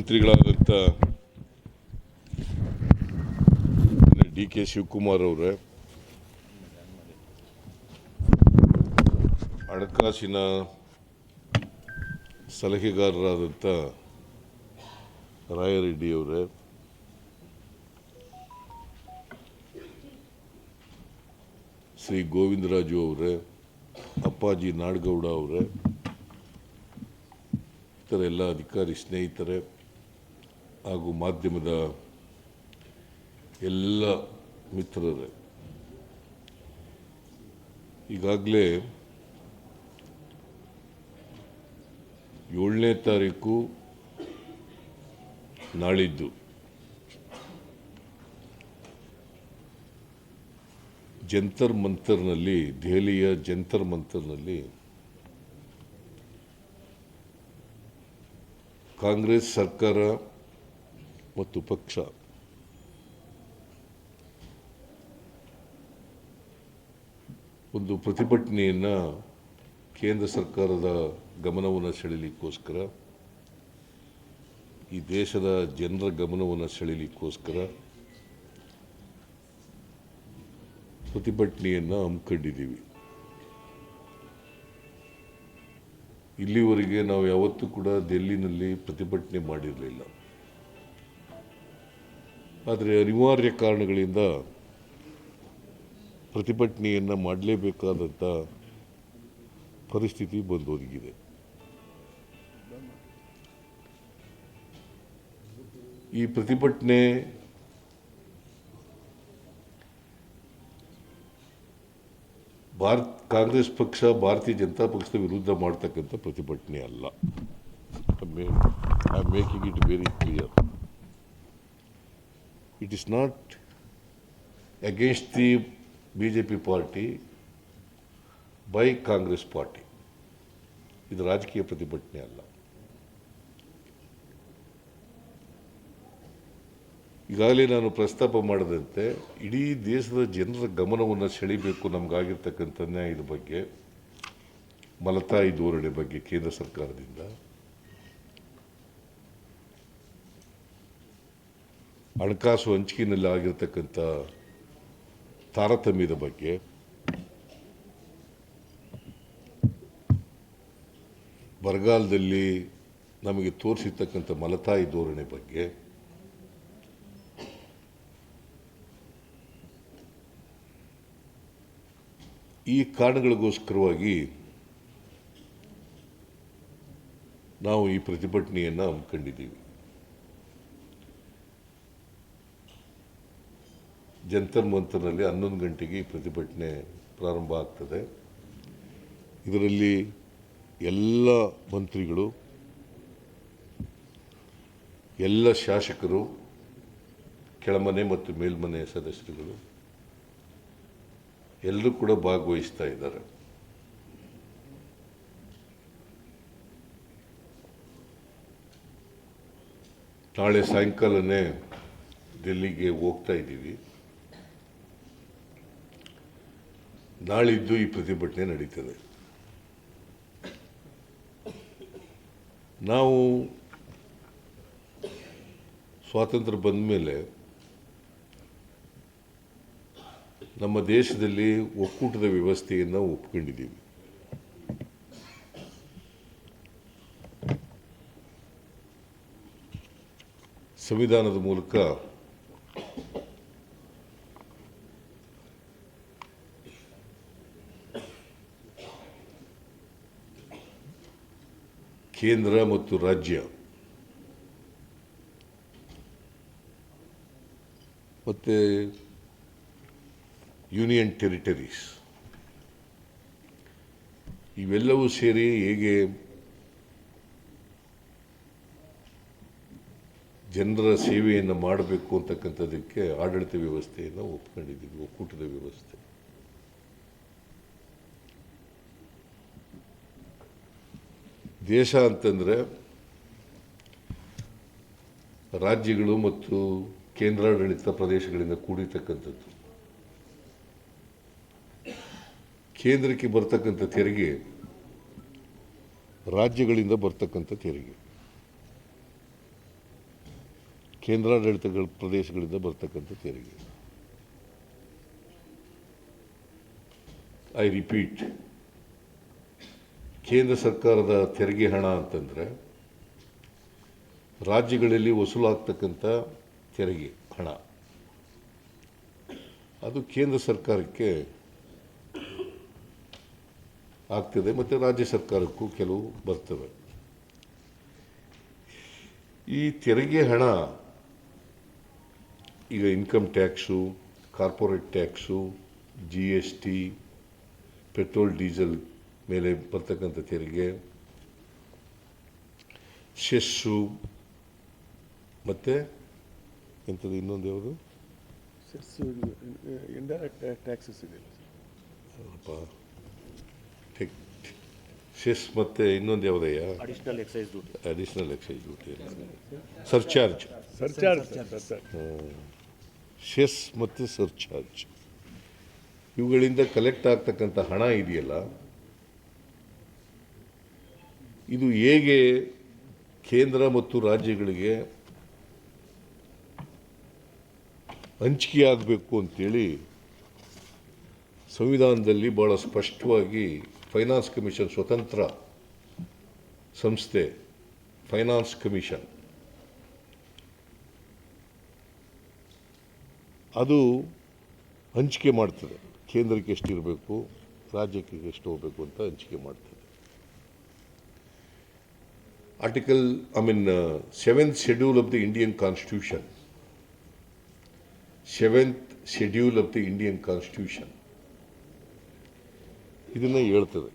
ಮಂತ್ರಿಗಳಾದಂಥ ಡಿ.ಕೆ. ಶಿವಕುಮಾರ್ ಅವರೇ, ಹಣಕಾಸಿನ ಸಲಹೆಗಾರರಾದಂಥ ರಾಯರೆಡ್ಡಿ ಅವರೇ, ಶ್ರೀ ಗೋವಿಂದರಾಜು ಅವರೇ, ಅಪ್ಪಾಜಿ ನಾಡಗೌಡ ಅವರೇ, ಇತರ ಎಲ್ಲ ಅಧಿಕಾರಿ ಸ್ನೇಹಿತರೆ ಹಾಗೂ ಮಾಧ್ಯಮದ ಎಲ್ಲ ಮಿತ್ರರೇ, ಈಗಾಗಲೇ 7ನೇ ತಾರೀಕು ನಾಳಿದ್ದು ಜಂತರ್ ಮಂತರ್ನಲ್ಲಿ, ದೆಹಲಿಯ ಜಂತರ್ ಮಂತರ್ನಲ್ಲಿ ಕಾಂಗ್ರೆಸ್ ಸರ್ಕಾರ ಮತ್ತು ಪಕ್ಷ ಒಂದು ಪ್ರತಿಭಟನೆಯನ್ನು ಕೇಂದ್ರ ಸರ್ಕಾರದ ಗಮನವನ್ನು ಸೆಳೆಯಲಿಕ್ಕೋಸ್ಕರ, ಈ ದೇಶದ ಜನರ ಗಮನವನ್ನು ಸೆಳೆಯಲಿಕ್ಕೋಸ್ಕರ ಪ್ರತಿಭಟನೆಯನ್ನು ಹಮ್ಮಿಕೊಂಡಿದ್ದೀವಿ. ಇಲ್ಲಿವರೆಗೆ ನಾವು ಯಾವತ್ತೂ ಕೂಡ ದಿಲ್ಲಿನಲ್ಲಿ ಪ್ರತಿಭಟನೆ ಮಾಡಿರಲಿಲ್ಲ. ಆದರೆ ಅನಿವಾರ್ಯ ಕಾರಣಗಳಿಂದ ಪ್ರತಿಭಟನೆಯನ್ನು ಮಾಡಲೇಬೇಕಾದಂಥ ಪರಿಸ್ಥಿತಿ ಬಂದೊದಗಿದೆ. ಈ ಪ್ರತಿಭಟನೆ ಕಾಂಗ್ರೆಸ್ ಪಕ್ಷ ಭಾರತೀಯ ಜನತಾ ಪಕ್ಷದ ವಿರುದ್ಧ ಮಾಡ್ತಕ್ಕಂಥ ಪ್ರತಿಭಟನೆ ಅಲ್ಲ. I am making it very clear. It is not against the BJP party by Congress party. ಇದು ರಾಜಕೀಯ ಪ್ರತಿಭಟನೆ ಅಲ್ಲ. ಈಗಾಗಲೇ ನಾನು ಪ್ರಸ್ತಾಪ ಮಾಡಿದಂತೆ ಇಡೀ ದೇಶದ ಜನರ ಗಮನವನ್ನು ಸೆಳೀಬೇಕು ನಮಗಾಗಿರ್ತಕ್ಕಂಥ ನ್ಯಾಯದ ಬಗ್ಗೆ, ಮಲತಾಯಿ ಧೋರಣೆ ಬಗ್ಗೆ ಕೇಂದ್ರ ಸರ್ಕಾರದಿಂದ, ಹಣಕಾಸು ಹಂಚಿಕೆಯಲ್ಲಿ ಆಗಿರ್ತಕ್ಕಂಥ ತಾರತಮ್ಯದ ಬಗ್ಗೆ, ಬರಗಾಲದಲ್ಲಿ ನಮಗೆ ತೋರಿಸಿರ್ತಕ್ಕಂಥ ಮಲತಾಯಿ ಧೋರಣೆ ಬಗ್ಗೆ, ಈ ಕಾರಣಗಳಿಗೋಸ್ಕರವಾಗಿ ನಾವು ಈ ಪ್ರತಿಭಟನೆಯನ್ನು ಹಮ್ಮಿಕೊಂಡಿದ್ದೀವಿ. ಜಂತರ್ ಮಂತರ್ನಲ್ಲಿ 11 ಗಂಟೆಗೆ ಈ ಪ್ರತಿಭಟನೆ ಪ್ರಾರಂಭ ಆಗ್ತದೆ. ಇದರಲ್ಲಿ ಎಲ್ಲ ಮಂತ್ರಿಗಳು, ಎಲ್ಲ ಶಾಸಕರು, ಕೆಳಮನೆ ಮತ್ತು ಮೇಲ್ಮನೆ ಸದಸ್ಯರುಗಳು ಎಲ್ಲರೂ ಕೂಡ ಭಾಗವಹಿಸ್ತಾ ಇದ್ದಾರೆ. ನಾಳೆ ಸಾಯಂಕಾಲನೇ ಡೆಲ್ಲಿಗೆ ಹೋಗ್ತಾ ಇದ್ದೀವಿ. ನಾಳಿದ್ದು ಈ ಪ್ರತಿಭಟನೆ ನಡೀತದೆ. ನಾವು ಸ್ವಾತಂತ್ರ್ಯ ಬಂದ ಮೇಲೆ ನಮ್ಮ ದೇಶದಲ್ಲಿ ಒಕ್ಕೂಟದ ವ್ಯವಸ್ಥೆಯನ್ನು ಒಪ್ಕೊಂಡಿದ್ದೀವಿ. ಸಂವಿಧಾನದ ಮೂಲಕ ಕೇಂದ್ರ ಮತ್ತು ರಾಜ್ಯ ಮತ್ತು ಯೂನಿಯನ್ ಟೆರಿಟರೀಸ್ ಇವೆಲ್ಲವೂ ಸೇರಿ ಹೇಗೆ ಜನರ ಸೇವೆಯನ್ನು ಮಾಡಬೇಕು ಅಂತಕ್ಕಂಥದ್ದಕ್ಕೆ ಆಡಳಿತ ವ್ಯವಸ್ಥೆಯನ್ನು ಒಪ್ಕೊಂಡಿದ್ದೀವಿ, ಒಕ್ಕೂಟದ ವ್ಯವಸ್ಥೆ. ದೇಶ ಅಂತಂದರೆ ರಾಜ್ಯಗಳು ಮತ್ತು ಕೇಂದ್ರಾಡಳಿತ ಪ್ರದೇಶಗಳಿಂದ ಕೂಡಿರ್ತಕ್ಕಂಥದ್ದು. ಕೇಂದ್ರಕ್ಕೆ ಬರ್ತಕ್ಕಂಥ ತೆರಿಗೆ ರಾಜ್ಯಗಳಿಂದ ಬರ್ತಕ್ಕಂಥ ತೆರಿಗೆ. ಕೇಂದ್ರಾಡಳಿತ ಪ್ರದೇಶಗಳಿಂದ ಬರ್ತಕ್ಕಂಥ ತೆರಿಗೆ. ಐ ರಿಪೀಟ್, ಕೇಂದ್ರ ಸರ್ಕಾರದ ತೆರಿಗೆ ಹಣ ಅಂತಂದರೆ ರಾಜ್ಯಗಳಲ್ಲಿ ವಸೂಲಾಗ್ತಕ್ಕಂಥ ತೆರಿಗೆ ಹಣ, ಅದು ಕೇಂದ್ರ ಸರ್ಕಾರಕ್ಕೆ ಆಗ್ತದೆ ಮತ್ತು ರಾಜ್ಯ ಸರ್ಕಾರಕ್ಕೂ ಕೆಲವು ಬರ್ತವೆ. ಈ ತೆರಿಗೆ ಹಣ ಈಗ income tax, corporate tax, GST, petrol diesel ಮೇಲೆ ಬರ್ತಕ್ಕಂಥ ತೆರಿಗೆ, ಸೆಸ್ಸು, ಮತ್ತು ಎಂಥದ್ದು ಇನ್ನೊಂದು ಯಾವುದು ಇಂಡೈರೆಕ್ಟ್ ಟ್ಯಾಕ್ಸಸ್ ಇದೆಯಲ್ಲ ಸೆಸ್ ಮತ್ತು ಇನ್ನೊಂದು ಯಾವುದಯ್ಯ additional excise duty surcharge, cess ಮತ್ತು ಸರ್ಚಾರ್ಜ್, ಇವುಗಳಿಂದ ಕಲೆಕ್ಟ್ ಆಗ್ತಕ್ಕಂಥ ಹಣ ಇದೆಯಲ್ಲ, ಇದು ಹೇಗೆ ಕೇಂದ್ರ ಮತ್ತು ರಾಜ್ಯಗಳಿಗೆ ಹಂಚಿಕೆಯಾಗಬೇಕು ಅಂತೇಳಿ ಸಂವಿಧಾನದಲ್ಲಿ ಭಾಳ ಸ್ಪಷ್ಟವಾಗಿ ಫೈನಾನ್ಸ್ ಕಮಿಷನ್, ಸ್ವತಂತ್ರ ಸಂಸ್ಥೆ ಫೈನಾನ್ಸ್ ಕಮಿಷನ್, ಅದು ಹಂಚಿಕೆ ಮಾಡ್ತದೆ. ಕೇಂದ್ರಕ್ಕೆ ಎಷ್ಟಿರಬೇಕು, ರಾಜ್ಯಕ್ಕೆ ಎಷ್ಟು ಹೋಗಬೇಕು ಅಂತ ಹಂಚಿಕೆ ಮಾಡ್ತದೆ. Seventh schedule of the Indian constitution, ಇದನ್ನು ಹೇಳ್ತದೆ.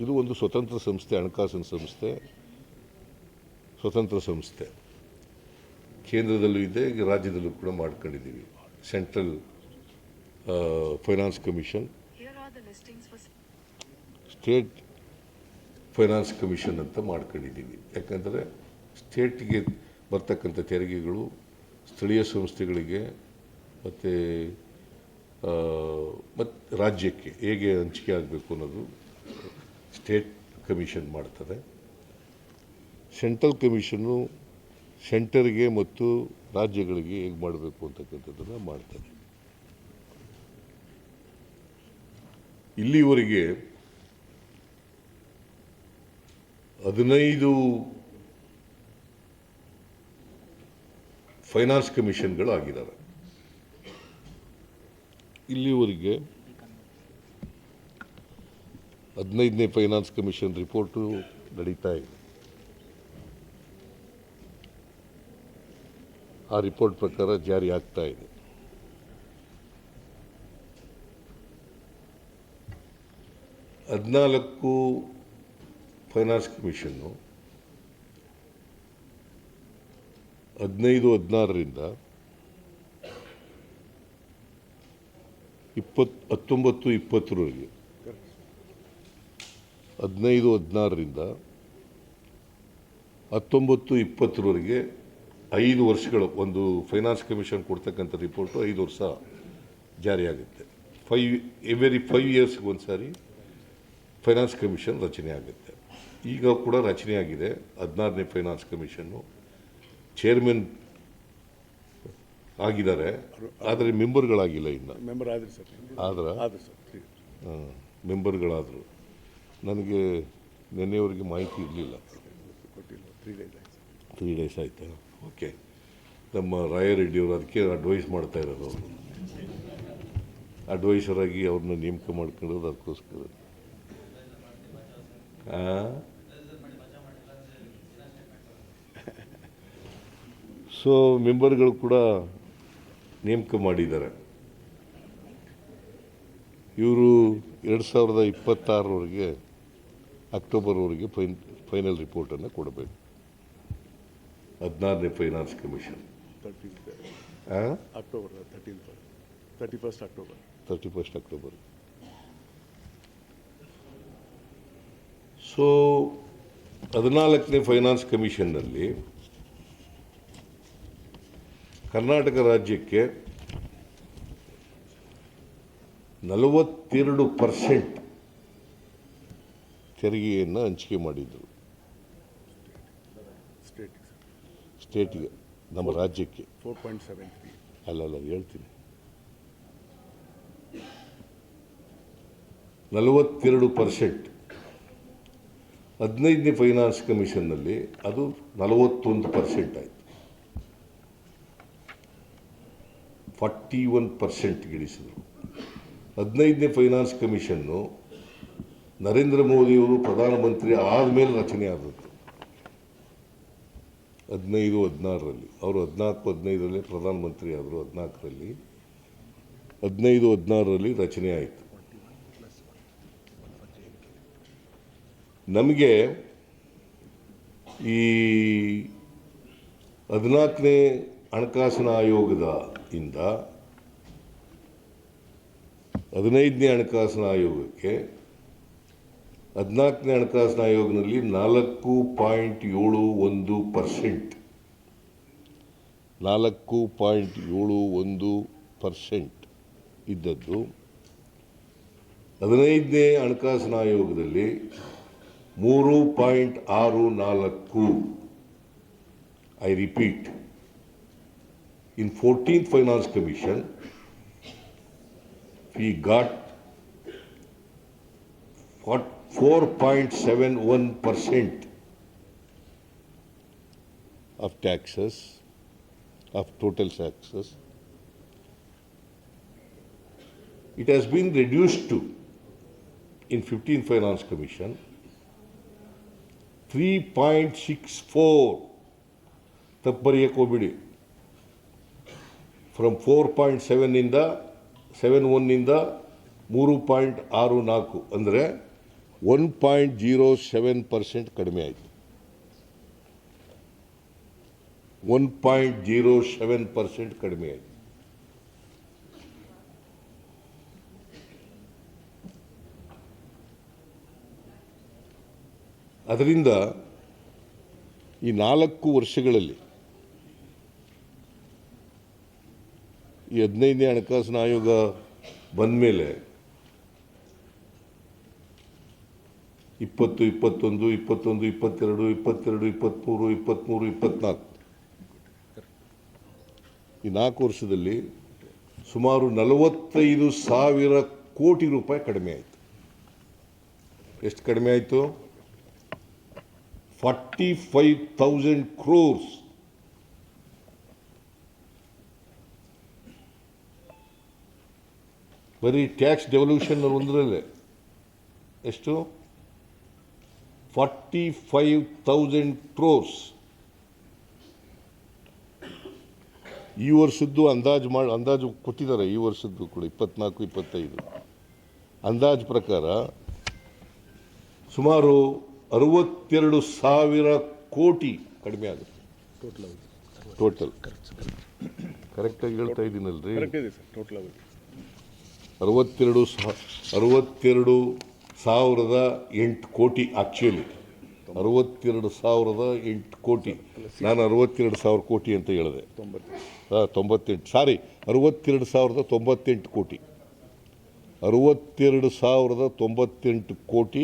ಇದು ಒಂದು ಸ್ವತಂತ್ರ ಸಂಸ್ಥೆ, ಹಣಕಾಸಿನ ಸಂಸ್ಥೆ, ಸ್ವತಂತ್ರ ಸಂಸ್ಥೆ. ಕೇಂದ್ರದಲ್ಲೂ ಇದೆ, ರಾಜ್ಯದಲ್ಲೂ ಕೂಡ ಮಾಡ್ಕೊಂಡಿದ್ದೀವಿ. Central finance commission, state finance commission ಅಂತ ಮಾಡ್ಕೊಂಡಿದ್ದೀವಿ. ಯಾಕಂದರೆ ಸ್ಟೇಟ್ಗೆ ಬರ್ತಕ್ಕಂಥ ತೆರಿಗೆಗಳು ಸ್ಥಳೀಯ ಸಂಸ್ಥೆಗಳಿಗೆ ಮತ್ತು ರಾಜ್ಯಕ್ಕೆ ಹೇಗೆ ಹಂಚಿಕೆ ಆಗಬೇಕು ಅನ್ನೋದು ಸ್ಟೇಟ್ ಕಮಿಷನ್ ಮಾಡ್ತದೆ. ಸೆಂಟ್ರಲ್ ಕಮಿಷನ್ನು ಸೆಂಟರ್ಗೆ ಮತ್ತು ರಾಜ್ಯಗಳಿಗೆ ಹೇಗೆ ಮಾಡಬೇಕು ಅಂತಕ್ಕಂಥದ್ದನ್ನು ಮಾಡ್ತದೆ. ಇಲ್ಲಿವರೆಗೆ 15 ಫೈನಾನ್ಸ್ ಕಮಿಷನ್ಗಳು ಆಗಿದ್ದಾವೆ. ಇಲ್ಲಿವರೆಗೆ 15ನೇ ಫೈನಾನ್ಸ್ ಕಮಿಷನ್ ರಿಪೋರ್ಟು ನಡೀತಾ ಇದೆ. ಆ ರಿಪೋರ್ಟ್ ಪ್ರಕಾರ ಜಾರಿ ಆಗ್ತಾ ಇದೆ. ಹದಿನಾಲ್ಕು ಫೈನಾನ್ಸ್ ಕಮಿಷನ್ನು 15-16ರಿಂದ 19-20ರವರೆಗೆ, 15-16ರಿಂದ 19-20ರವರೆಗೆ 5 ವರ್ಷಗಳು ಒಂದು ಫೈನಾನ್ಸ್ ಕಮಿಷನ್ ಕೊಡ್ತಕ್ಕಂಥ ರಿಪೋರ್ಟು 5 ವರ್ಷ ಜಾರಿಯಾಗುತ್ತೆ. ಎವ್ರಿ 5 ಇಯರ್ಸ್ಗೆ ಒಂದು ಸಾರಿ ಫೈನಾನ್ಸ್ ಕಮಿಷನ್ ರಚನೆ ಆಗುತ್ತೆ. ಈಗ ಕೂಡ ರಚನೆ ಆಗಿದೆ 16ನೇ ಫೈನಾನ್ಸ್ ಕಮಿಷನ್ನು. ಚೇರ್ಮನ್ ಆಗಿದ್ದಾರೆ, ಆದರೆ ಮೆಂಬರ್ಗಳಾಗಿಲ್ಲ ಇನ್ನು. ಮೆಂಬರ್ಗಳಾದರು. ನನಗೆ ನಿನ್ನೆವರೆಗೆ ಮಾಹಿತಿ ಇರಲಿಲ್ಲ. 3 ಡೇಸ್ ಆಯಿತಾ? ಓಕೆ. ನಮ್ಮ ರಾಯರೆಡ್ಡಿಯವರು ಅದಕ್ಕೆ ಅಡ್ವೈಸ್ ಮಾಡ್ತಾ ಇರೋದು. ಅವರು ಅಡ್ವೈಸರಾಗಿ ಅವ್ರನ್ನ ನೇಮಕ ಮಾಡ್ಕೊಳ್ಳೋದು ಅದಕ್ಕೋಸ್ಕರ. ಸೊ ಮೆಂಬರ್ಗಳು ಕೂಡ ನೇಮಕ ಮಾಡಿದ್ದಾರೆ. ಇವರು 2026ರವರೆಗೆ, ಅಕ್ಟೋಬರ್ವರೆಗೆ ಫೈನಲ್ ರಿಪೋರ್ಟನ್ನು ಕೊಡಬೇಕು. 16ನೇ finance commission October 31 October. So 14ನೇ ಫೈನಾನ್ಸ್ ಕಮಿಷನ್ನಲ್ಲಿ ಕರ್ನಾಟಕ ರಾಜ್ಯಕ್ಕೆ 42% ತೆರಿಗೆಯನ್ನು ಹಂಚಿಕೆ ಮಾಡಿದರು. ಸ್ಟೇಟ್ಗೆ, ನಮ್ಮ ರಾಜ್ಯಕ್ಕೆ. 4.73. ಅಲ್ಲಲ್ಲ ಹೇಳ್ತೀನಿ, 42%. 15ನೇ ಫೈನಾನ್ಸ್ ಕಮಿಷನ್ನಲ್ಲಿ ಅದು 41% ಆಯಿತು. 41% ಗಿಳಿಸಿದರು. 15ನೇ ಫೈನಾನ್ಸ್ ಕಮಿಷನ್ನು ನರೇಂದ್ರ ಮೋದಿಯವರು ಪ್ರಧಾನಮಂತ್ರಿ ಆದಮೇಲೆ ರಚನೆ ಆದದ್ದು. 15-16ರಲ್ಲಿ ಅವರು 14-15ರಲ್ಲಿ ಪ್ರಧಾನಮಂತ್ರಿ ಆದರು. 14ರಲ್ಲಿ 15-16ರಲ್ಲಿ ರಚನೆ ಆಯಿತು. ನಮಗೆ ಈ 14ನೇ ಹಣಕಾಸಿನ ಆಯೋಗದ ಇಂದ 15ನೇ ಹಣಕಾಸಿನ ಆಯೋಗಕ್ಕೆ 14ನೇ ಹಣಕಾಸಿನ ಆಯೋಗದಲ್ಲಿ 4.71% 4.71% ಇದ್ದದ್ದು 15ನೇ ಹಣಕಾಸಿನ ಆಯೋಗದಲ್ಲಿ 3.64. I repeat, in 14th Finance Commission, we got 4.71% of taxes, of total taxes. It has been reduced to, in 15th Finance Commission, 3.64. ತಪ್ಪರಿಯಕ್ಕೆ ಹೋಗ್ಬಿಡಿ. ಫ್ರಮ್ 4.71 3.64 ಅಂದರೆ 1.07% ಕಡಿಮೆ ಆಯಿತು. 1.07% ಕಡಿಮೆ ಆಯಿತು. ಅದರಿಂದ ಈ 4 ವರ್ಷಗಳಲ್ಲಿ ಈ 15ನೇ ಹಣಕಾಸಿನ ಆಯೋಗ ಬಂದ ಮೇಲೆ 20, 21, 21, 22, 22, 23, 23, 24 ಈ 4 ವರ್ಷದಲ್ಲಿ ಸುಮಾರು 45,000 ಕೋಟಿ ರೂಪಾಯಿ ಕಡಿಮೆ ಆಯಿತು. ಎಷ್ಟು ಕಡಿಮೆ ಆಯಿತು? 45,000 crores. ಬರೀ ಟ್ಯಾಕ್ಸ್ ಡೆವಲ್ಯೂಷನ್ ಒಂದರಲ್ಲೇ ಎಷ್ಟು? 45,000 crores. ಈ ವರ್ಷದ್ದು ಅಂದಾಜು ಕೊಟ್ಟಿದ್ದಾರೆ. ಈ ವರ್ಷದ್ದು ಕೂಡ 24-25 ಅಂದಾಜು ಪ್ರಕಾರ ಸುಮಾರು 62,000 ಕೋಟಿ ಕಡಿಮೆ ಆಗುತ್ತೆ. ಟೋಟಲ್ ಕರೆಕ್ಟಾಗಿ ಹೇಳ್ತಾ ಇದ್ದೀನಲ್ರಿ? 62,008 ಕೋಟಿ. ಆಕ್ಚುಲಿ 62,008 ಕೋಟಿ. ನಾನು 62,000 ಕೋಟಿ ಅಂತ ಹೇಳಿದೆ. 98, ಸಾರಿ, 62,098 ಕೋಟಿ. 62,098 ಕೋಟಿ.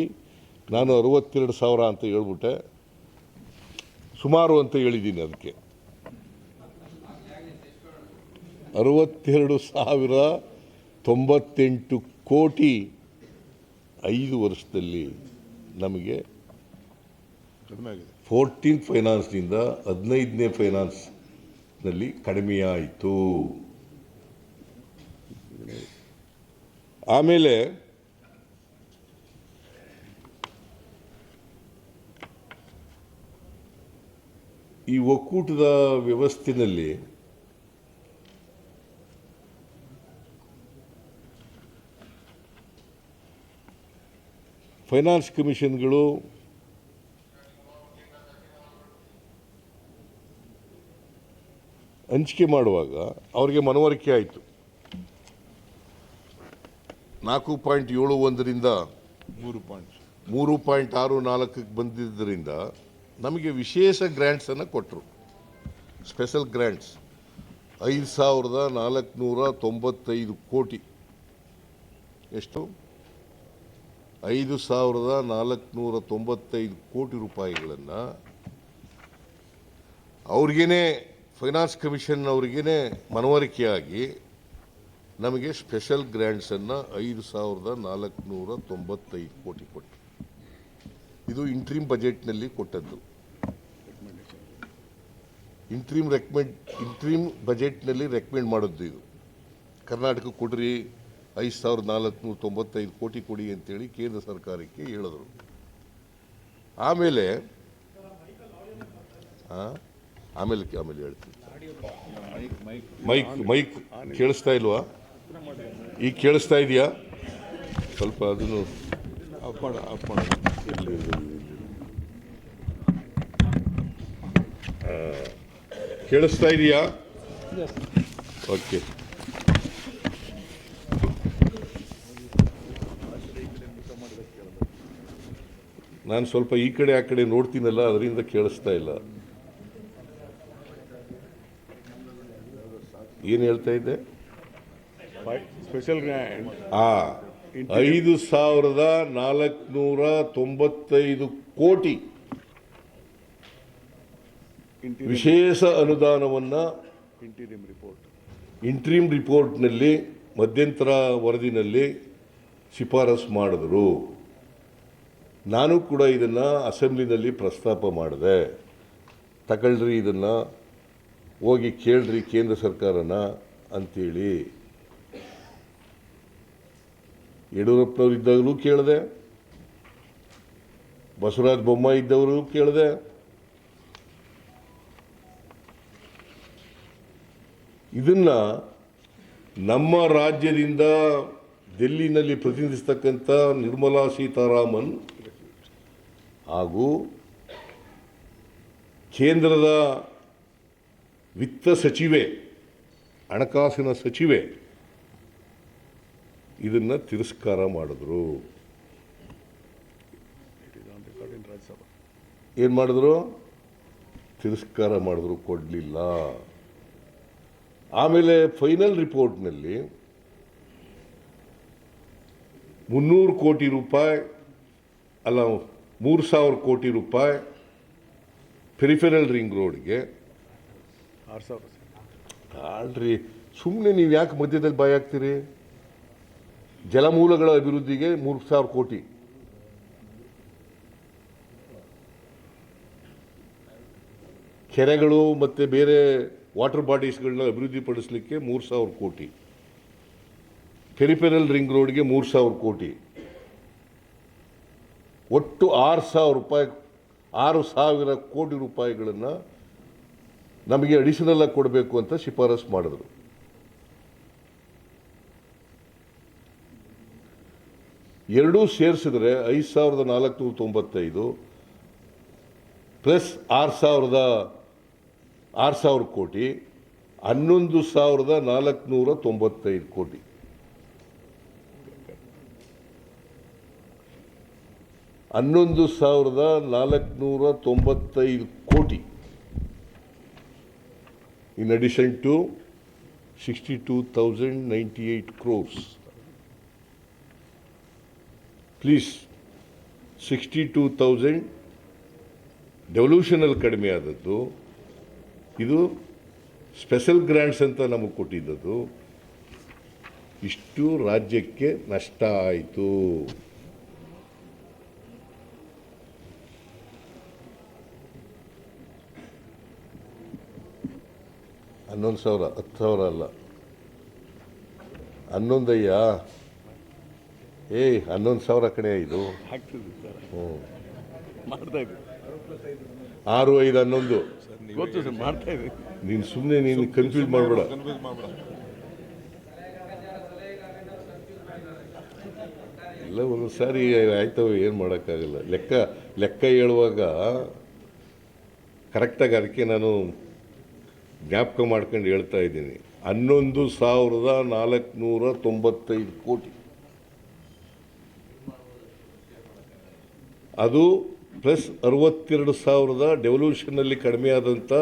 ನಾನು 62,000 ಅಂತ ಹೇಳ್ಬಿಟ್ಟೆ, ಸುಮಾರು ಅಂತ ಹೇಳಿದ್ದೀನಿ. ಅದಕ್ಕೆ 62,098 ಕೋಟಿ 5 ವರ್ಷದಲ್ಲಿ ನಮಗೆ 14th ಫೈನಾನ್ಸ್ನಿಂದ 15ನೇ ಫೈನಾನ್ಸ್ನಲ್ಲಿ ಕಡಿಮೆಯಾಯಿತು. ಆಮೇಲೆ ಈ ಒಕ್ಕೂಟದ ವ್ಯವಸ್ಥೆಯಲ್ಲಿ ಫೈನಾನ್ಸ್ ಕಮಿಷನ್ಗಳು ಹಂಚಿಕೆ ಮಾಡುವಾಗ ಅವರಿಗೆ ಮನವರಿಕೆ ಆಯಿತು. 4.71ರಿಂದ 3.64ಕ್ಕೆ ಬಂದಿದ್ದರಿಂದ ನಮಗೆ ವಿಶೇಷ ಗ್ರ್ಯಾಂಟ್ಸನ್ನು ಕೊಟ್ಟರು. ಸ್ಪೆಷಲ್ ಗ್ರ್ಯಾಂಟ್ಸ್ 5,495 ಕೋಟಿ. ಎಷ್ಟು? 5,495 ಕೋಟಿ ರೂಪಾಯಿಗಳನ್ನು ಅವ್ರಿಗೇ ಫೈನಾನ್ಸ್ ಕಮಿಷನ್ ಅವ್ರಿಗೇ ಮನವರಿಕೆಯಾಗಿ ನಮಗೆ ಸ್ಪೆಷಲ್ ಗ್ರ್ಯಾಂಟ್ಸನ್ನು 5,495 ಕೋಟಿ ಕೊಟ್ಟು ಇದು ಇಂಟ್ರೀಮ್ ಬಜೆಟ್ನಲ್ಲಿ ಕೊಟ್ಟದ್ದು. ಇಂಟ್ರೀಮ್ ಬಜೆಟ್ನಲ್ಲಿ ರೆಕಮೆಂಡ್ ಮಾಡೋದು ಇದು. ಕರ್ನಾಟಕಕ್ಕೆ ಕೊಡ್ರಿ 5,495 ಕೋಟಿ ಕೊಡಿ ಅಂತೇಳಿ ಕೇಂದ್ರ ಸರ್ಕಾರಕ್ಕೆ ಹೇಳಿದ್ರು. ಆಮೇಲೆ ಹೇಳ್ತೀನಿ. ಮೈಕ್ ಕೇಳಿಸ್ತಾ ಇಲ್ವಾ? ಈಗ ಕೇಳಿಸ್ತಾ ಇದೆಯಾ? ಸ್ವಲ್ಪ ಅದನ್ನು ಆಫ್ ಮಾಡ. ಕೇಳಿಸ್ತಾ ಇದೆಯಾ? ಓಕೆ. ನಾನು ಸ್ವಲ್ಪ ಈ ಕಡೆ ಆ ಕಡೆ ನೋಡ್ತೀನಲ್ಲ, ಅದರಿಂದ ಕೇಳಿಸ್ತಾ ಇಲ್ಲ. ಏನು ಹೇಳ್ತಾ ಇದ್ದೆ? ಸ್ಪೆಷಲ್ ಗ್ರ್ಯಾಂಟ್ 5,495 ಕೋಟಿ ವಿಶೇಷ ಅನುದಾನವನ್ನು ಇಂಟ್ರೀಮ್ ರಿಪೋರ್ಟ್ನಲ್ಲಿ ಮಧ್ಯಂತರ ವರದಿನಲ್ಲಿ ಶಿಫಾರಸು ಮಾಡಿದ್ರು. ನಾನು ಕೂಡ ಇದನ್ನು ಅಸೆಂಬ್ಲಿನಲ್ಲಿ ಪ್ರಸ್ತಾಪ ಮಾಡಿದೆ. ತಗೊಳ್ರಿ, ಇದನ್ನು ಹೋಗಿ ಕೇಳ್ರಿ ಕೇಂದ್ರ ಸರ್ಕಾರನ ಅಂತೇಳಿ. ಯಡಿಯೂರಪ್ಪನವ್ರು ಇದ್ದಾಗಲೂ ಕೇಳಿದೆ, ಬಸವರಾಜ ಬೊಮ್ಮಾಯಿ ಇದ್ದವರು ಕೇಳಿದೆ. ಇದನ್ನು ನಮ್ಮ ರಾಜ್ಯದಿಂದ ಡೆಲ್ಲಿನಲ್ಲಿ ಪ್ರತಿನಿಧಿಸ್ತಕ್ಕಂಥ ನಿರ್ಮಲಾ ಸೀತಾರಾಮನ್ ಹಾಗೂ ಕೇಂದ್ರದ ವಿತ್ತ ಸಚಿವೆ, ಹಣಕಾಸಿನ ಸಚಿವೆ ಇದನ್ನು ತಿರಸ್ಕಾರ ಮಾಡಿದ್ರು. ಏನು ಮಾಡಿದ್ರು? ತಿರಸ್ಕಾರ ಮಾಡಿದ್ರು, ಕೊಡಲಿಲ್ಲ. ಆಮೇಲೆ ಫೈನಲ್ ರಿಪೋರ್ಟ್ನಲ್ಲಿ 300 ಕೋಟಿ ರೂಪಾಯಿ ಅಲ್ಲ 3,000 ಕೋಟಿ ರೂಪಾಯಿ ಪೆರಿಫೆರಲ್ ರಿಂಗ್ ರೋಡ್ಗೆ. 6,000 ಆಲ್ರಿ, ಸುಮ್ಮನೆ ನೀವು ಯಾಕೆ ಮಧ್ಯದಲ್ಲಿ ಬಾಯಿ ಹಾಕ್ತೀರಿ? ಜಲಮೂಲಗಳ ಅಭಿವೃದ್ಧಿಗೆ 3,000 ಕೋಟಿ, ಕೆರೆಗಳು ಮತ್ತು ಬೇರೆ ವಾಟರ್ ಬಾಡೀಸ್ಗಳನ್ನ ಅಭಿವೃದ್ಧಿಪಡಿಸಲಿಕ್ಕೆ 3,000 ಕೋಟಿ, ಪೆರಿಫೆರಲ್ ರಿಂಗ್ ರೋಡ್ಗೆ 3,000 ಕೋಟಿ, ಒಟ್ಟು 6,000 ಕೋಟಿ ರೂಪಾಯಿಗಳನ್ನು ನಮಗೆ ಅಡಿಷನಲ್ ಆಗಿ ಕೊಡಬೇಕು ಅಂತ ಶಿಫಾರಸು ಮಾಡಿದ್ರು. ಎರಡೂ ಸೇರಿಸಿದ್ರೆ 5,495 ಪ್ಲಸ್ 6,000 ಕೋಟಿ 11,495 ಕೋಟಿ. $11,495 ಕೋಟಿ in addition to 62,098 crores. Please, 62,000 ಡೆವಲ್ಯೂಷನಲ್ಲಿ ಕಡಿಮೆ ಆದದ್ದು. ಇದು ಸ್ಪೆಷಲ್ ಗ್ರ್ಯಾಂಟ್ಸ್ ಅಂತ ನಮಗೆ ಕೊಟ್ಟಿದ್ದದು. ಇಷ್ಟು ರಾಜ್ಯಕ್ಕೆ ನಷ್ಟ ಆಯಿತು. $11,000, 10,000 ಅಲ್ಲ, 11,000. 11,000 ಕಡೆ ಇದು. ಹ್ಞೂ, 6, 5, 11. ಗೊತ್ತು ಸರ್, ಮಾಡ್ತಾ ಇದ್ದೀವಿ. ನೀನು ಸುಮ್ಮನೆ ನೀನು ಕನ್ಫ್ಯೂಸ್ ಮಾಡಬೇಡ. ಎಲ್ಲ ಒಂದೊಂದು ಸಾರಿ ಆಯ್ತವೆ, ಏನು ಮಾಡೋಕ್ಕಾಗಲ್ಲ. ಲೆಕ್ಕ ಹೇಳುವಾಗ ಕರೆಕ್ಟಾಗಿ ಅದಕ್ಕೆ ನಾನು ಜ್ಞಾಪಕ ಮಾಡ್ಕೊಂಡು ಹೇಳ್ತಾ ಇದ್ದೀನಿ. 11,495 ಕೋಟಿ, ಅದು ಪ್ಲಸ್ 62,000 ಡೆವಲ್ಯೂಷನ್ನಲ್ಲಿ ಕಡಿಮೆ ಆದಂಥ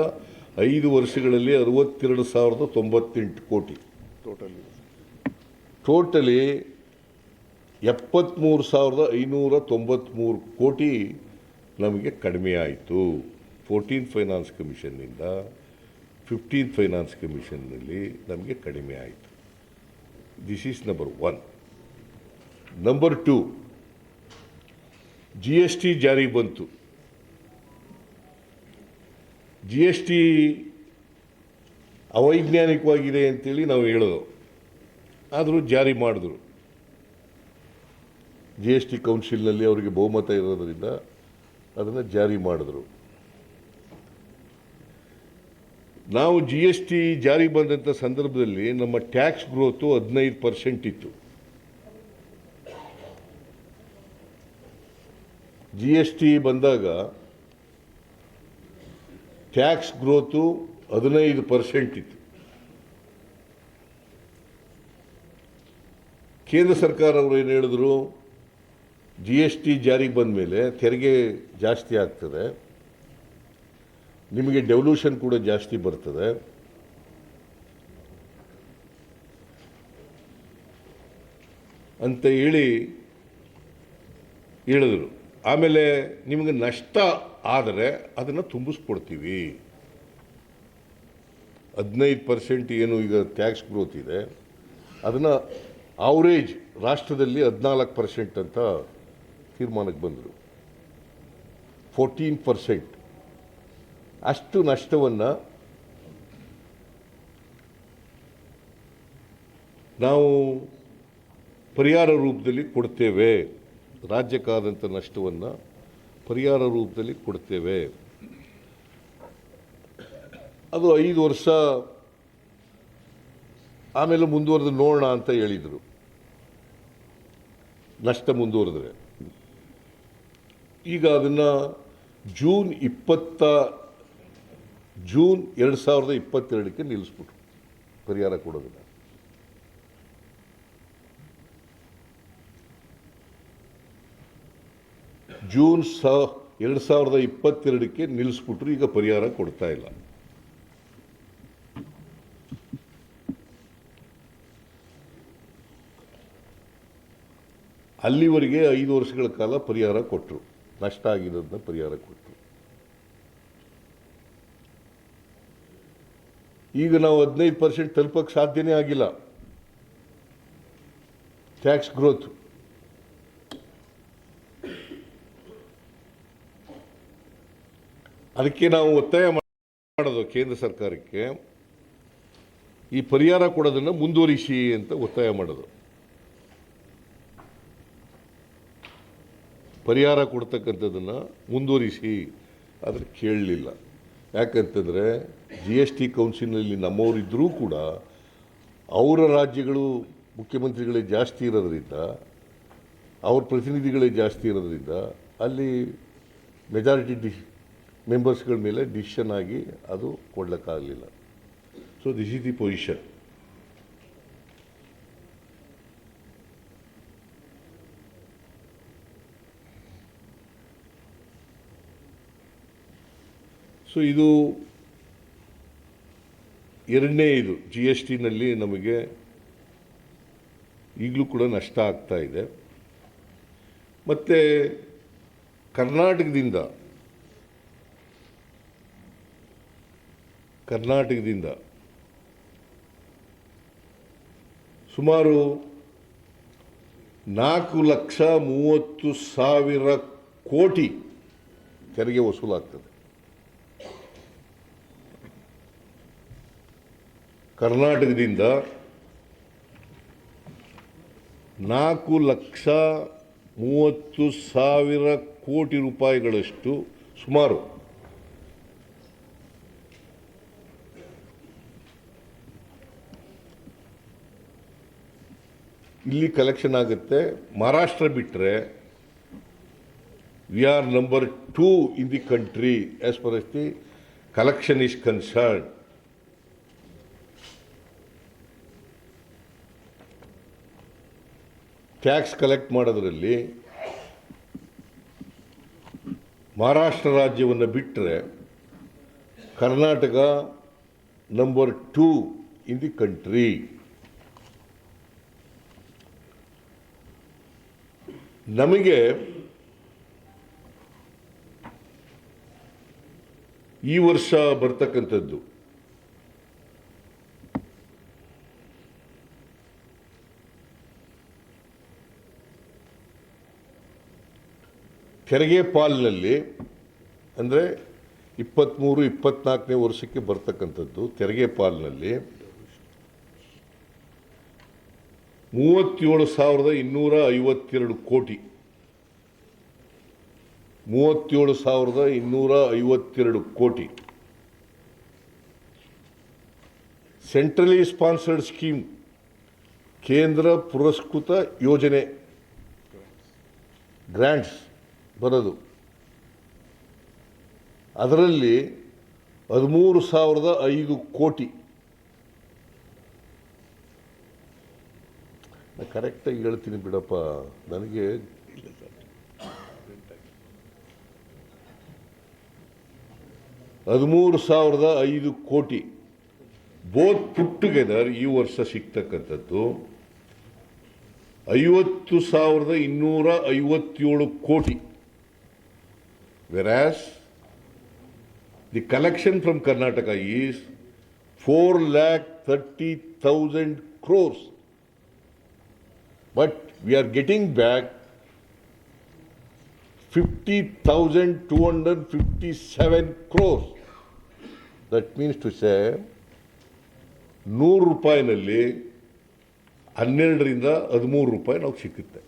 5 ವರ್ಷಗಳಲ್ಲಿ 62,098 ಕೋಟಿ. ಟೋಟಲಿ 73,593 ಕೋಟಿ ನಮಗೆ ಕಡಿಮೆ ಆಯಿತು. 14th ಫೈನಾನ್ಸ್ ಕಮಿಷನ್ನಿಂದ 15th ಫೈನಾನ್ಸ್ ಕಮಿಷನ್ನಲ್ಲಿ ನಮಗೆ ಕಡಿಮೆ ಆಯಿತು. This is number 1. Number 2, GST ಜಾರಿಗೆ ಬಂತು. GST ಅವೈಜ್ಞಾನಿಕವಾಗಿದೆ ಅಂತೇಳಿ ನಾವು ಹೇಳೋದು, ಆದರೂ ಜಾರಿ ಮಾಡಿದ್ರು. GST ಕೌನ್ಸಿಲ್ನಲ್ಲಿ ಅವರಿಗೆ ಬಹುಮತ ಇರೋದರಿಂದ ಅದನ್ನು ಜಾರಿ ಮಾಡಿದ್ರು. ನಾವು GST ಜಾರಿಗೆ ಬಂದಂಥ ಸಂದರ್ಭದಲ್ಲಿ ನಮ್ಮ ಟ್ಯಾಕ್ಸ್ ಗ್ರೋತು 15% ಇತ್ತು. GST ಬಂದಾಗ ಟ್ಯಾಕ್ಸ್ ಗ್ರೋತು 15% ಇತ್ತು. ಕೇಂದ್ರ ಸರ್ಕಾರ ಅವರು ಏನು ಹೇಳಿದ್ರು, GST ಜಾರಿಗೆ ಬಂದ ಮೇಲೆ ತೆರಿಗೆ ಜಾಸ್ತಿ ಆಗ್ತದೆ, ನಿಮಗೆ ಡೆವಲ್ಯೂಷನ್ ಕೂಡ ಜಾಸ್ತಿ ಬರ್ತದೆ, ಅಂತ ಹೇಳಿದರು. ಆಮೇಲೆ ನಿಮಗೆ ನಷ್ಟ ಆದರೆ ಅದನ್ನು ತುಂಬಿಸ್ಕೊಡ್ತೀವಿ. 15% ಏನು ಈಗ ಟ್ಯಾಕ್ಸ್ ಗ್ರೋತ್ ಇದೆ, ಅದನ್ನು ಆವ್ರೇಜ್ ರಾಷ್ಟ್ರದಲ್ಲಿ 14% ಅಂತ ತೀರ್ಮಾನಕ್ಕೆ ಬಂದರು. 14% ಅಷ್ಟು ನಷ್ಟವನ್ನು ನಾವು ಪರಿಹಾರ ರೂಪದಲ್ಲಿ ಕೊಡ್ತೇವೆ. ರಾಜ್ಯಕ್ಕಾದಂಥ ನಷ್ಟವನ್ನು ಪರಿಹಾರ ರೂಪದಲ್ಲಿ ಕೊಡ್ತೇವೆ. ಅದು 5 ವರ್ಷ ಆಮೇಲೆ ಮುಂದುವರೆದು ನೋಡೋಣ ಅಂತ ಹೇಳಿದರು. ನಷ್ಟ ಮುಂದುವರೆದ್ರೆ ಈಗ ಅದನ್ನು ಜೂನ್ 2022ಕ್ಕೆ ನಿಲ್ಲಿಸ್ಬಿಟ್ರು ಪರಿಹಾರ ಕೊಡೋದನ್ನು. ಜೂನ್ 2022ಕ್ಕೆ ನಿಲ್ಲಿಸ್ಬಿಟ್ರು. ಈಗ ಪರಿಹಾರ ಕೊಡ್ತಾ ಇಲ್ಲ. ಅಲ್ಲಿವರೆಗೆ 5 ವರ್ಷಗಳ ಕಾಲ ಪರಿಹಾರ ಕೊಟ್ಟರು, ನಷ್ಟ ಆಗಿರೋದನ್ನ ಪರಿಹಾರ ಕೊಟ್ಟರು. ಈಗ ನಾವು 15% ತಲುಪಕ್ಕೆ ಸಾಧ್ಯನೇ ಆಗಿಲ್ಲ ಟ್ಯಾಕ್ಸ್ ಗ್ರೋತ್. ಅದಕ್ಕೆ ನಾವು ಒತ್ತಾಯ ಮಾಡೋದು ಕೇಂದ್ರ ಸರ್ಕಾರಕ್ಕೆ, ಈ ಪರಿಹಾರ ಕೊಡೋದನ್ನು ಮುಂದುವರಿಸಿ ಅಂತ ಒತ್ತಾಯ ಮಾಡೋದು. ಪರಿಹಾರ ಕೊಡ್ತಕ್ಕಂಥದ್ದನ್ನು ಮುಂದುವರಿಸಿ, ಆದರೆ ಕೇಳಲಿಲ್ಲ. ಯಾಕಂತಂದರೆ GST ಕೌನ್ಸಿಲ್ನಲ್ಲಿ ನಮ್ಮವರಿದ್ದರೂ ಕೂಡ ಅವರ ರಾಜ್ಯಗಳು ಮುಖ್ಯಮಂತ್ರಿಗಳೇ ಜಾಸ್ತಿ ಇರೋದ್ರಿಂದ, ಅವ್ರ ಪ್ರತಿನಿಧಿಗಳೇ ಜಾಸ್ತಿ ಇರೋದ್ರಿಂದ ಅಲ್ಲಿ ಮೆಜಾರಿಟಿ ಮೆಂಬರ್ಸ್ಗಳ ಮೇಲೆ ಡಿಸಿಷನ್ ಆಗಿ ಅದು ಕೊಡಲಿಕ್ಕಾಗಲಿಲ್ಲ. So this is the position. So ಇದು ಎರಡನೇ. ಇದು GSTನಲ್ಲಿ ನಮಗೆ ಈಗಲೂ ಕೂಡ ನಷ್ಟ ಆಗ್ತಾ ಇದೆ. ಮತ್ತು ಕರ್ನಾಟಕದಿಂದ ಸುಮಾರು 4,30,000 ಕೋಟಿ ತೆರಿಗೆ ವಸೂಲಾಗ್ತದೆ. ಕರ್ನಾಟಕದಿಂದ 4,30,000 ಕೋಟಿ ರೂಪಾಯಿಗಳಷ್ಟು ಸುಮಾರು ಇಲ್ಲಿ ಕಲೆಕ್ಷನ್ ಆಗುತ್ತೆ. ಮಹಾರಾಷ್ಟ್ರ ಬಿಟ್ಟರೆ we are number 2 in the country as far as the collection is concern. Tax collect ಮಾಡೋದರಲ್ಲಿ ಮಹಾರಾಷ್ಟ್ರ ರಾಜ್ಯವನ್ನು ಬಿಟ್ಟರೆ Karnataka number 2 in the country. ನಮಗೆ ಈ ವರ್ಷ ಬರ್ತಕ್ಕಂಥದ್ದು ತೆರಿಗೆ ಪಾಲಿನಲ್ಲಿ ಅಂದರೆ 23-24ನೇ ವರ್ಷಕ್ಕೆ ಬರ್ತಕ್ಕಂಥದ್ದು ತೆರಿಗೆ ಪಾಲಿನಲ್ಲಿ 37,252 ಕೋಟಿ 37,252 ಕೋಟಿ ಸೆಂಟ್ರಲಿ ಸ್ಪಾನ್ಸರ್ಡ್ ಸ್ಕೀಮ್ ಕೇಂದ್ರ ಪುರಸ್ಕೃತ ಯೋಜನೆ ಗ್ರ್ಯಾಂಟ್ಸ್ ಬರೋದು ಅದರಲ್ಲಿ 13,005 ಕೋಟಿ ಕರೆಕ್ಟಾಗಿ ಹೇಳ್ತೀನಿ ಬಿಡಪ್ಪ ನನಗೆ 13,005 ಕೋಟಿ ಬೋತ್ ಪುಟ್ ಟುಗೆದರ್ ಈ ವರ್ಷ ಸಿಗ್ತಕ್ಕಂಥದ್ದು 50,257 ಕೋಟಿ whereas the collection from Karnataka is 4,30,000 crores. But we are getting back 50,257 crores. That means to say, 100 ರೂಪಾಯಿನಲ್ಲಿ 12ರಿಂದ 13 ರೂಪಾಯಿ ನಾವು ಸಿಕ್ಕುತ್ತೆ.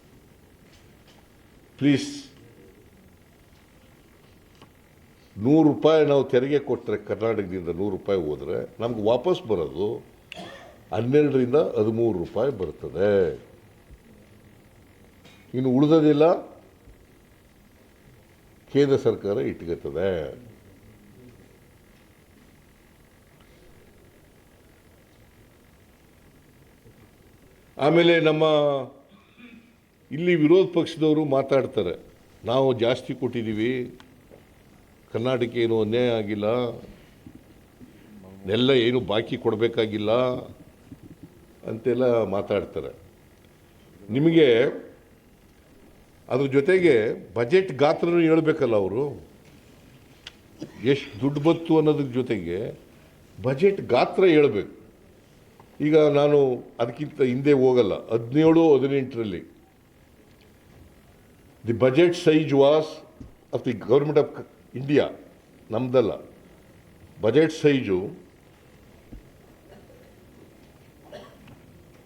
ಪ್ಲೀಸ್ 100 ರೂಪಾಯಿ ನಾವು ತೆರಿಗೆ ಕೊಟ್ಟರೆ ಕರ್ನಾಟಕದಿಂದ 100 ರೂಪಾಯಿ ಹೋದರೆ ನಮ್ಗೆ ವಾಪಸ್ ಬರೋದು 12ರಿಂದ 13 ರೂಪಾಯಿ ಬರ್ತದೆ. ಇನ್ನು ಉಳಿದೋದಿಲ್ಲ ಕೇಂದ್ರ ಸರ್ಕಾರ ಇಟ್ಕೊಳ್ತದೆ. ಆಮೇಲೆ ನಮ್ಮ ಇಲ್ಲಿ ವಿರೋಧ ಪಕ್ಷದವರು ಮಾತಾಡ್ತಾರೆ, ನಾವು ಜಾಸ್ತಿ ಕೊಟ್ಟಿದ್ದೀವಿ, ಕರ್ನಾಟಕ ಏನು ಅನ್ಯಾಯ ಆಗಿಲ್ಲ, ನೆಲ್ಲ ಏನು ಬಾಕಿ ಕೊಡಬೇಕಾಗಿಲ್ಲ ಅಂತೆಲ್ಲ ಮಾತಾಡ್ತಾರೆ. ನಿಮಗೆ ಅದ್ರ ಜೊತೆಗೆ ಬಜೆಟ್ ಗಾತ್ರನೂ ಹೇಳ್ಬೇಕಲ್ಲ, ಅವರು ಎಷ್ಟು ದುಡ್ಡು ಬಂತು ಅನ್ನೋದ್ರ ಜೊತೆಗೆ ಬಜೆಟ್ ಗಾತ್ರ ಹೇಳ್ಬೇಕು. ಈಗ ನಾನು ಅದಕ್ಕಿಂತ ಹಿಂದೆ ಹೋಗಲ್ಲ, 17-18ರಲ್ಲಿ the budget size was of the government of India, ನಮ್ದಲ್ಲ, ಬಜೆಟ್ ಸೈಜು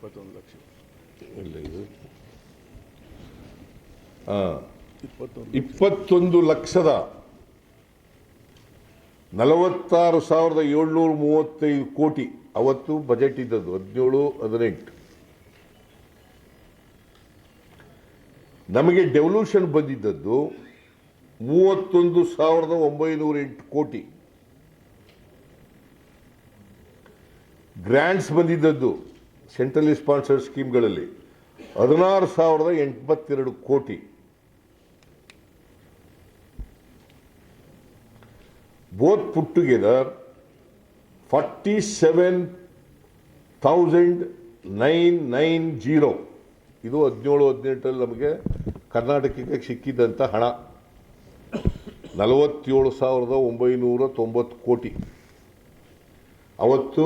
21 ಲಕ್ಷ. ಇಲ್ಲ ಇದು 21,46,735 ಕೋಟಿ ಅವತ್ತು ಬಜೆಟ್ ಇದ್ದದ್ದು 17-18. ನಮಗೆ ಡೆವಲ್ಯೂಷನ್ ಬಂದಿದ್ದದ್ದು 31,908 ಕೋಟಿ. ಗ್ರ್ಯಾಂಟ್ಸ್ ಬಂದಿದ್ದದ್ದು ಸೆಂಟ್ರಲಿ ಸ್ಪಾನ್ಸರ್ಡ್ ಸ್ಕೀಮ್ಗಳಲ್ಲಿ 16,082 ಕೋಟಿ. Both put together 47,990. ಇದು 17-18ರಲ್ಲಿ ನಮಗೆ ಕರ್ನಾಟಕಕ್ಕೆ ಸಿಕ್ಕಿದ್ದಂಥ ಹಣ 47,990 ಕೋಟಿ. ಅವತ್ತು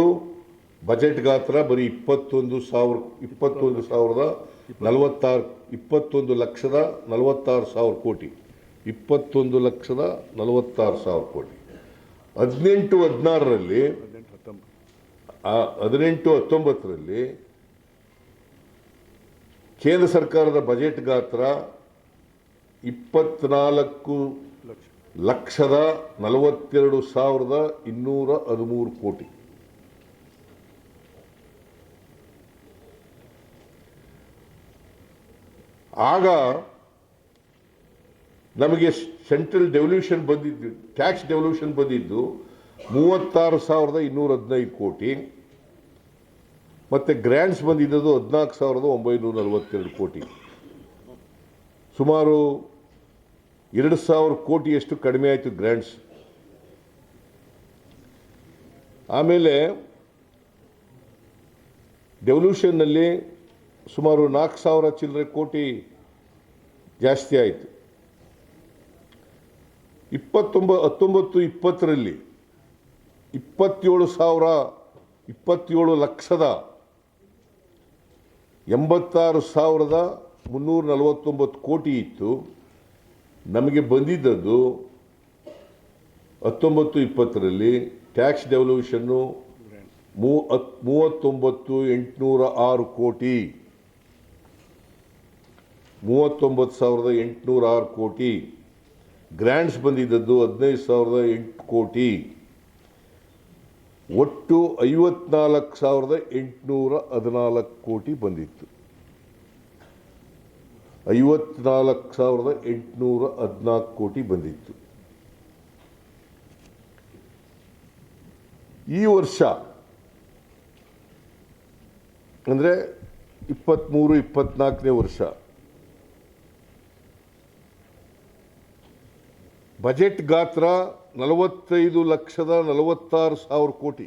ಬಜೆಟ್ ಗಾತ್ರ ಬರೀ 21,46,000 ಕೋಟಿ. 21,46,000 ಕೋಟಿ. 18-19ರಲ್ಲಿ 18-19ರಲ್ಲಿ ಕೇಂದ್ರ ಸರ್ಕಾರದ ಬಜೆಟ್ ಗಾತ್ರ 24,42,213 ಕೋಟಿ. ಆಗ ನಮಗೆ ಸೆಂಟ್ರಲ್ ಡೆವಲ್ಯೂಷನ್ ಬಂದಿದ್ದು, ಟ್ಯಾಕ್ಸ್ ಡೆವಲ್ಯೂಷನ್ ಬಂದಿದ್ದು 36,215 ಕೋಟಿ, ಮತ್ತು ಗ್ರ್ಯಾಂಟ್ಸ್ ಬಂದಿದ್ದದು 14,942 ಕೋಟಿ. ಸುಮಾರು 2,000 ಕೋಟಿಯಷ್ಟು ಕಡಿಮೆ ಆಯಿತು ಗ್ರ್ಯಾಂಟ್ಸ್. ಆಮೇಲೆ ಡೆವಲ್ಯೂಷನ್ನಲ್ಲಿ ಸುಮಾರು 4,000 ಚಿಲ್ಲರೆ ಕೋಟಿ ಜಾಸ್ತಿ ಆಯಿತು. 19-20ರಲ್ಲಿ 27,86,349 ಕೋಟಿ ಇತ್ತು. ನಮಗೆ ಬಂದಿದ್ದದ್ದು 19-20ರಲ್ಲಿ ಟ್ಯಾಕ್ಸ್ ಡೆವಲ್ಯೂಷನ್ನು 39,806 ಕೋಟಿ, 39,806 ಕೋಟಿ. ಗ್ರ್ಯಾಂಟ್ಸ್ ಬಂದಿದ್ದದ್ದು 15,008 ಕೋಟಿ. ಒಟ್ಟು 54,814 ಕೋಟಿ ಬಂದಿತ್ತು. 54,814 ಕೋಟಿ ಬಂದಿತ್ತು. ಈ ವರ್ಷ ಅಂದರೆ 23-24ನೇ ವರ್ಷ ಬಜೆಟ್ ಗಾತ್ರ 45,46,000 ಕೋಟಿ.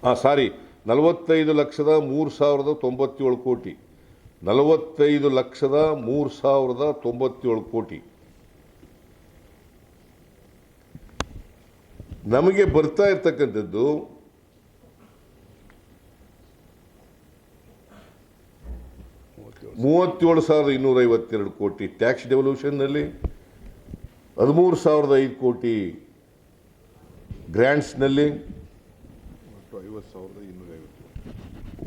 45,03,097 ಕೋಟಿ. 45,03,097 ಕೋಟಿ. ನಮಗೆ ಬರ್ತಾ ಇರ್ತಕ್ಕಂಥದ್ದು 37,252 ಕೋಟಿ ಟ್ಯಾಕ್ಸ್ ಡೆವಲ್ಯೂಷನ್ನಲ್ಲಿ, 13,005 ಕೋಟಿ ಗ್ರ್ಯಾಂಟ್ಸ್ನಲ್ಲಿ,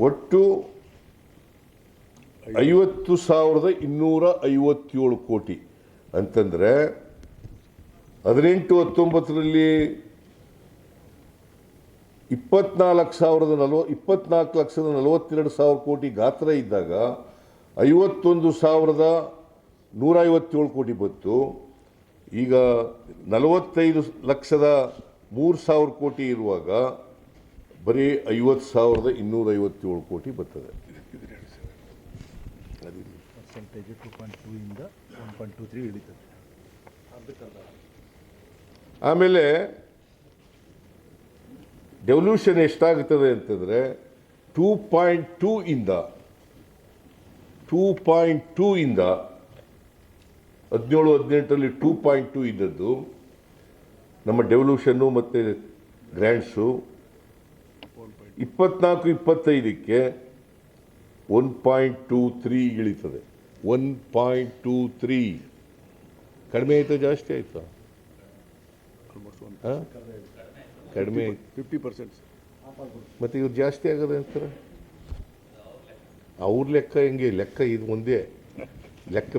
ಒಟ್ಟು 50,257 ಕೋಟಿ. ಅಂತಂದರೆ 18-19ರಲ್ಲಿ 24,42,000 ಕೋಟಿ ಗಾತ್ರ ಇದ್ದಾಗ 51,157 ಕೋಟಿ ಬಂತು. ಈಗ 45,03,000 ಕೋಟಿ ಇರುವಾಗ ಬರೀ 50,257 ಕೋಟಿ ಬರ್ತದೆ. ಪರ್ಸೆಂಟೇಜ್ 2.2 ಇಂದ 1.23 ಇಳಿತದೆ. ಆಮೇಲೆ ಡೆವಲ್ಯೂಷನ್ ಎಷ್ಟಾಗುತ್ತದೆ ಅಂತಂದರೆ 2.2 ಇಂದ 17-18ರಲ್ಲಿ 2.2 ಇದ್ದದ್ದು ನಮ್ಮ ಡೆವಲ್ಯೂಷನ್ನು ಮತ್ತು ಗ್ರ್ಯಾಂಟ್ಸು 24-25ಕ್ಕೆ 1.23 ಇಳಿತದೆ. 1.23 ಕಡಿಮೆ ಆಯಿತಾ ಜಾಸ್ತಿ ಆಯಿತಾ? ಕಡಿಮೆ 50%. ಮತ್ತು ಇವ್ರು ಜಾಸ್ತಿ ಆಗೋದು ಅಂತಾರೆ. ಅವ್ರ ಲೆಕ್ಕ ಹೆಂಗೆ ಲೆಕ್ಕ ಇದು ಒಂದೇ ಲೆಕ್ಕ